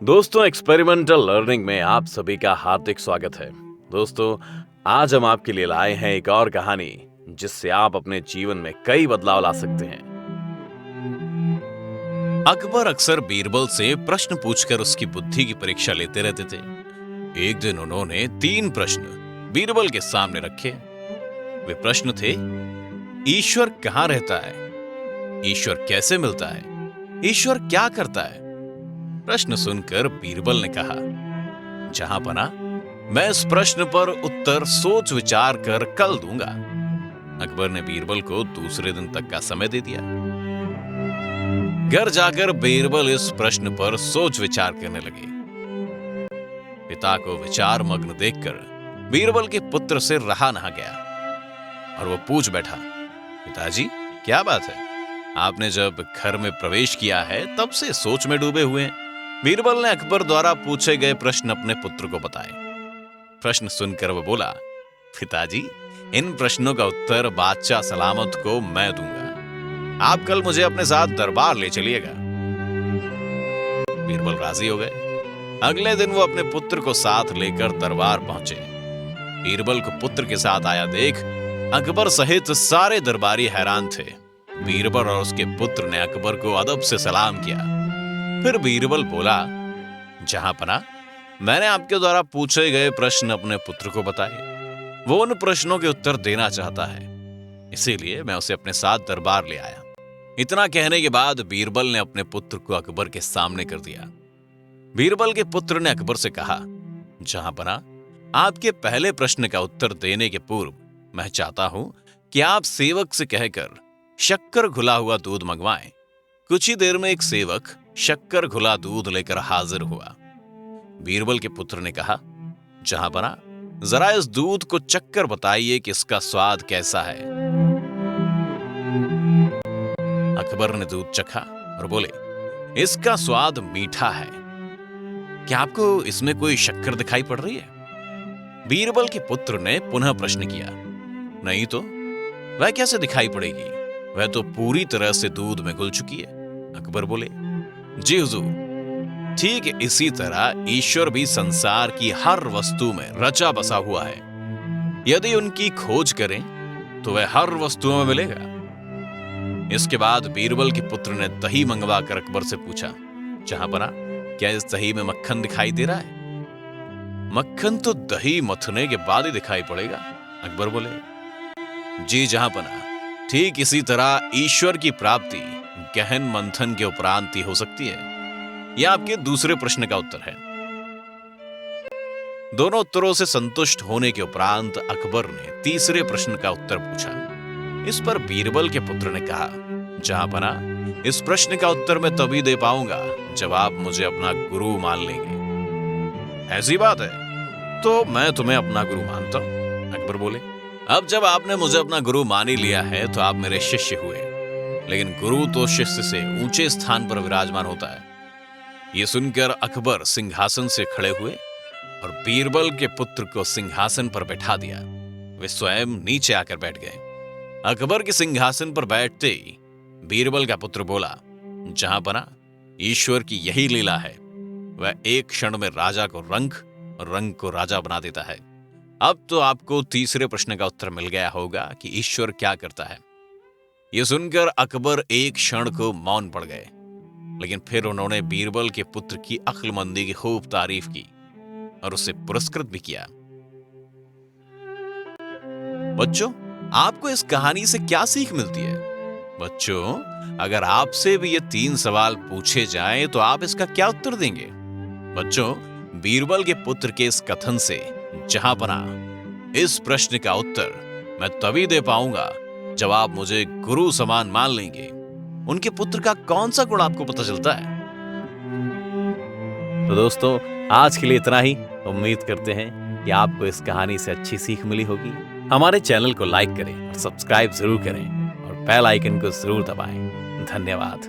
दोस्तों, experimental learning में आप सभी का हार्दिक स्वागत है। दोस्तों, आज हम आपके लिए लाए हैं एक और कहानी जिससे आप अपने जीवन में कई बदलाव ला सकते हैं। अकबर अक्सर बीरबल से प्रश्न पूछकर उसकी बुद्धि की परीक्षा लेते रहते थे। एक दिन उन्होंने 3 प्रश्न बीरबल के सामने रखे। वे प्रश्न थे: ईश्वर कहाँ रहता है? ईश्वर कैसे मिलता है? ईश्वर क्या करता है? प्रश्न सुनकर बीरबल ने कहा, जहां पना, मैं इस प्रश्न पर उत्तर सोच विचार कर कल दूंगा। अकबर ने बीरबल को दूसरे दिन तक का समय दे दिया। घर जाकर बीरबल इस प्रश्न पर सोच विचार करने लगे। पिता को विचार मग्न देखकर बीरबल के पुत्र से रहा ना गया और वो पूछ बैठा, पिताजी, क्या बात है? आपने जब घर में प्रवेश किया है तब से सोच में डूबे हुए हैं। बीरबल ने अकबर द्वारा पूछे गए प्रश्न अपने पुत्र को बताए। प्रश्न सुनकर वो बोला, पिताजी, इन प्रश्नों का उत्तर बादशाह सलामत को मैं दूंगा। आप कल मुझे अपने साथ दरबार ले चलिएगा। बीरबल राजी हो गए। अगले दिन वो अपने पुत्र को साथ लेकर दरबार पहुंचे। बीरबल को पुत्र के साथ आया देख अकबर सहित सारे दरबारी हैरान थे। बीरबल और उसके पुत्र ने अकबर को अदब से सलाम किया। फिर बीरबल बोला, जहांपना, मैंने आपके द्वारा पूछे गए प्रश्न अपने पुत्र को बताए। वो उन प्रश्नों के उत्तर देना चाहता है, इसीलिए मैं उसे अपने साथ दरबार ले आया। इतना कहने के बाद बीरबल ने अपने पुत्र को अकबर के सामने कर दिया। बीरबल के पुत्र ने अकबर से कहा, जहांपना, आपके पहले प्रश्न का उत्तर देने के पूर्व मैं चाहता हूं कि आप सेवक से कहकर शक्कर घुला हुआ दूध मंगवाएं। कुछ ही देर में एक सेवक शक्कर घुला दूध लेकर हाजिर हुआ। बीरबल के पुत्र ने कहा, जहांपना, जरा इस दूध को चखकर बताइए कि इसका स्वाद कैसा है। अकबर ने दूध चखा और बोले, इसका स्वाद मीठा है। क्या आपको इसमें कोई शक्कर दिखाई पड़ रही है? बीरबल के पुत्र ने पुनः प्रश्न किया, नहीं तो, वह कैसे दिखाई पड़ेगी? वह तो पूरी तरह से दूध में घुल चुकी है। अकबर बोले, जी हुजूर, ठीक इसी तरह ईश्वर भी संसार की हर वस्तु में रचा बसा हुआ है। यदि उनकी खोज करें तो वह हर वस्तुओं में मिलेगा। इसके बाद बीरबल के पुत्र ने दही मंगवा कर अकबर से पूछा, जहांपना, क्या इस दही में मक्खन दिखाई दे रहा है? मक्खन तो दही मथने के बाद ही दिखाई पड़ेगा। अकबर बोले, जी जहांपना, ठीक इसी तरह ईश्वर की प्राप्ति गहन मंथन के उपरांत ही हो सकती है। यह आपके दूसरे प्रश्न का उत्तर है। दोनों उत्तरों से संतुष्ट होने के उपरांत अकबर ने तीसरे प्रश्न का उत्तर पूछा। इस पर बीरबल के पुत्र ने कहा, जहांपना, इस प्रश्न का उत्तर मैं तभी दे पाऊंगा जब आप मुझे अपना गुरु मान लेंगे। ऐसी बात है तो मैं तुम्हें अपना गुरु मानता हूं। अकबर बोले, अब जब आपने मुझे अपना गुरु मान ही लिया है तो आप मेरे शिष्य हुए, लेकिन गुरु तो शिष्य से ऊंचे स्थान पर विराजमान होता है। यह सुनकर अकबर सिंहासन से खड़े हुए और बीरबल के पुत्र को सिंहासन पर बैठा दिया। वे स्वयं नीचे आकर बैठ गए। अकबर के सिंहासन पर बैठते ही बीरबल का पुत्र बोला, जहांपना, ईश्वर की यही लीला है। वह एक क्षण में राजा को रंग और रंग को राजा बना देता है। अब तो आपको तीसरे प्रश्न का उत्तर मिल गया होगा कि ईश्वर क्या करता है। यह सुनकर अकबर एक क्षण को मौन पड़ गए, लेकिन फिर उन्होंने बीरबल के पुत्र की अक्लमंदी की खूब तारीफ की और उसे पुरस्कृत भी किया। बच्चों, आपको इस कहानी से क्या सीख मिलती है? बच्चों, अगर आपसे भी ये 3 सवाल पूछे जाएं तो आप इसका क्या उत्तर देंगे? बच्चों, बीरबल के पुत्र के इस कथन से, जहांपना, इस प्रश्न का उत्तर मैं तभी दे पाऊंगा जब आप मुझे गुरु समान मान लेंगे, उनके पुत्र का कौन सा गुण आपको पता चलता है? तो दोस्तों, आज के लिए इतना ही। उम्मीद करते हैं कि आपको इस कहानी से अच्छी सीख मिली होगी। हमारे चैनल को लाइक करें और सब्सक्राइब जरूर करें और बेल आइकन को जरूर दबाएं। धन्यवाद।